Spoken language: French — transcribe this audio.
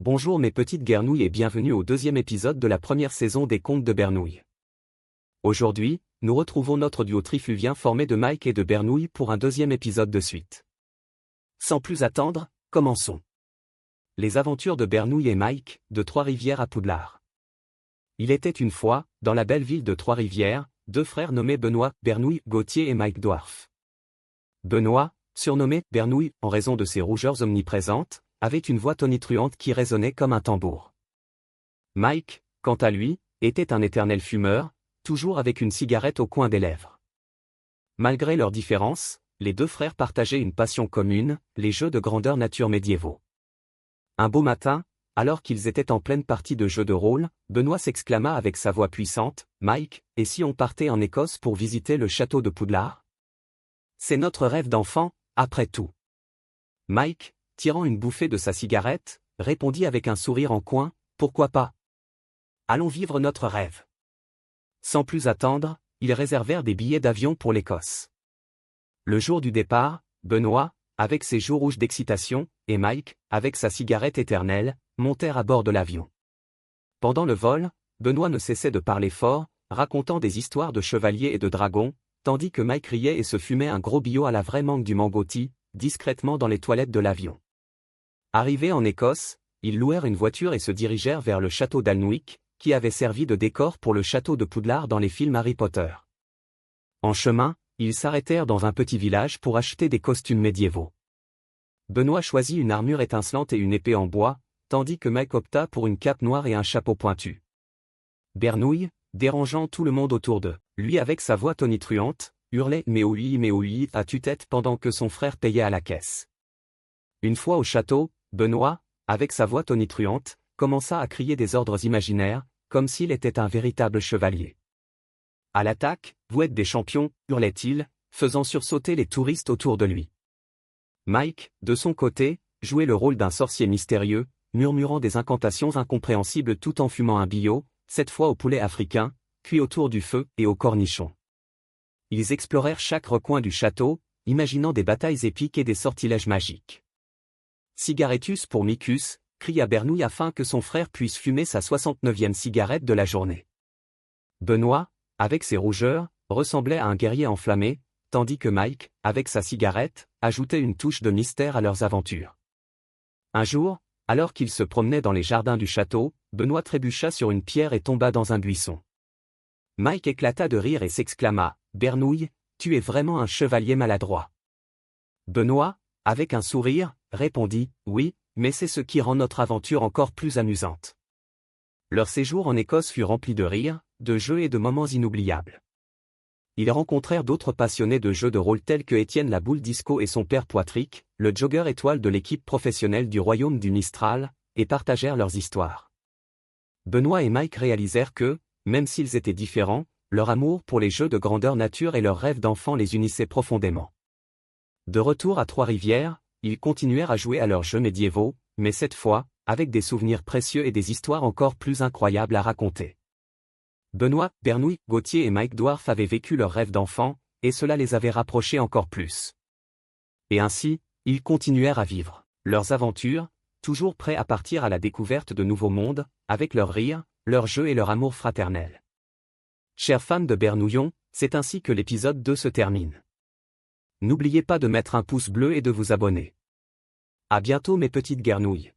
Bonjour mes petites guernouilles et bienvenue au deuxième épisode de la première saison des Contes de Bernouille. Aujourd'hui, nous retrouvons notre duo trifluvien formé de Mike et de Bernouille pour un deuxième épisode de suite. Sans plus attendre, commençons. Les aventures de Bernouille et Mike, de Trois-Rivières à Poudlard. Il était une fois, dans la belle ville de Trois-Rivières, deux frères nommés Benoît, Bernouille, Gauthier et Mike Dwarf. Benoît, surnommé Bernouille en raison de ses rougeurs omniprésentes, avait une voix tonitruante qui résonnait comme un tambour. Mike, quant à lui, était un éternel fumeur, toujours avec une cigarette au coin des lèvres. Malgré leurs différences, les deux frères partageaient une passion commune, les jeux de grandeur nature médiévaux. Un beau matin, alors qu'ils étaient en pleine partie de jeux de rôle, Benoît s'exclama avec sa voix puissante, « Mike, et si on partait en Écosse pour visiter le château de Poudlard ? C'est notre rêve d'enfant, après tout. » Mike, tirant une bouffée de sa cigarette, répondit avec un sourire en coin, « Pourquoi pas ? Allons vivre notre rêve. » Sans plus attendre, ils réservèrent des billets d'avion pour l'Écosse. Le jour du départ, Benoît, avec ses joues rouges d'excitation, et Mike, avec sa cigarette éternelle, montèrent à bord de l'avion. Pendant le vol, Benoît ne cessait de parler fort, racontant des histoires de chevaliers et de dragons, tandis que Mike riait et se fumait un gros bio à la vraie mangue du Mangoti, discrètement dans les toilettes de l'avion. Arrivés en Écosse, ils louèrent une voiture et se dirigèrent vers le château d'Alnwick, qui avait servi de décor pour le château de Poudlard dans les films Harry Potter. En chemin, ils s'arrêtèrent dans un petit village pour acheter des costumes médiévaux. Benoît choisit une armure étincelante et une épée en bois, tandis que Mike opta pour une cape noire et un chapeau pointu. Bernouille, dérangeant tout le monde autour d'eux, lui avec sa voix tonitruante, hurlait « mais oui » à tue-tête pendant que son frère payait à la caisse. Une fois au château, Benoît, avec sa voix tonitruante, commença à crier des ordres imaginaires, comme s'il était un véritable chevalier. « À l'attaque, vous êtes des champions » hurlait-il, faisant sursauter les touristes autour de lui. Mike, de son côté, jouait le rôle d'un sorcier mystérieux, murmurant des incantations incompréhensibles tout en fumant un bio, cette fois au poulet africain, cuit autour du feu et au cornichon. Ils explorèrent chaque recoin du château, imaginant des batailles épiques et des sortilèges magiques. « Cigarettus pour Micus » cria Bernouille afin que son frère puisse fumer sa 69e cigarette de la journée. Benoît, avec ses rougeurs, ressemblait à un guerrier enflammé, tandis que Mike, avec sa cigarette, ajoutait une touche de mystère à leurs aventures. Un jour, alors qu'ils se promenaient dans les jardins du château, Benoît trébucha sur une pierre et tomba dans un buisson. Mike éclata de rire et s'exclama, « Bernouille, tu es vraiment un chevalier maladroit. » Benoît, avec un sourire, répondit, « Oui, mais c'est ce qui rend notre aventure encore plus amusante. » Leur séjour en Écosse fut rempli de rires, de jeux et de moments inoubliables. Ils rencontrèrent d'autres passionnés de jeux de rôle tels que Étienne la Boule Disco et son père Poitrick, le jogger étoile de l'équipe professionnelle du royaume du Mistral, et partagèrent leurs histoires. Benoît et Mike réalisèrent que, même s'ils étaient différents, leur amour pour les jeux de grandeur nature et leurs rêves d'enfant les unissaient profondément. De retour à Trois-Rivières, ils continuèrent à jouer à leurs jeux médiévaux, mais cette fois, avec des souvenirs précieux et des histoires encore plus incroyables à raconter. Benoît, Bernouille, Gauthier et Mike Dwarf avaient vécu leurs rêves d'enfant, et cela les avait rapprochés encore plus. Et ainsi, ils continuèrent à vivre leurs aventures, toujours prêts à partir à la découverte de nouveaux mondes, avec leurs rires, leurs jeux et leur amour fraternel. Chers fans de Bernouillon, c'est ainsi que l'épisode 2 se termine. N'oubliez pas de mettre un pouce bleu et de vous abonner. À bientôt mes petites guernouilles.